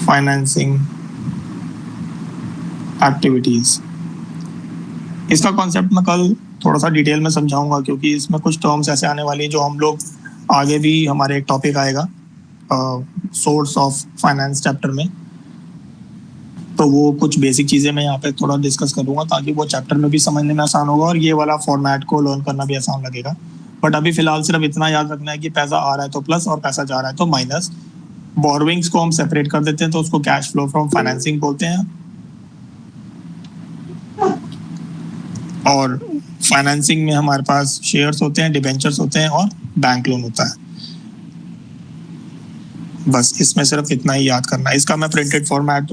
Speaker 1: financing activities. इसका कॉन्सेप्ट मैं कल थोड़ा सा डिटेल में समझाऊंगा, क्योंकि इसमें कुछ टर्म्स ऐसे आने वाली है जो हम लोग आगे भी, हमारे एक टॉपिक आएगा सोर्स ऑफ फाइनेंस चैप्टर में, तो वो कुछ बेसिक चीजें मैं यहाँ पे थोड़ा डिस्कस करूंगा ताकि वो चैप्टर में भी समझने में आसान होगा और ये वाला फॉर्मेट को लर्न करना भी आसान लगेगा। बट अभी फिलहाल सिर्फ इतना याद रखना है कि पैसा आ रहा है तो प्लस और पैसा जा रहा है तो माइनस। बोरोइंग्स को हम सेपरेट कर देते हैं तो उसको कैश फ्लो फ्रॉम फाइनेंसिंग बोलते हैं, और फाइनेंसिंग में हमारे पास शेयर्स होते हैं, डिबेंचर्स होते हैं और बैंक लोन होता है। बस इसमें सिर्फ इतना ही याद करना है। इसका मैं प्रिंटेड फॉर्मेट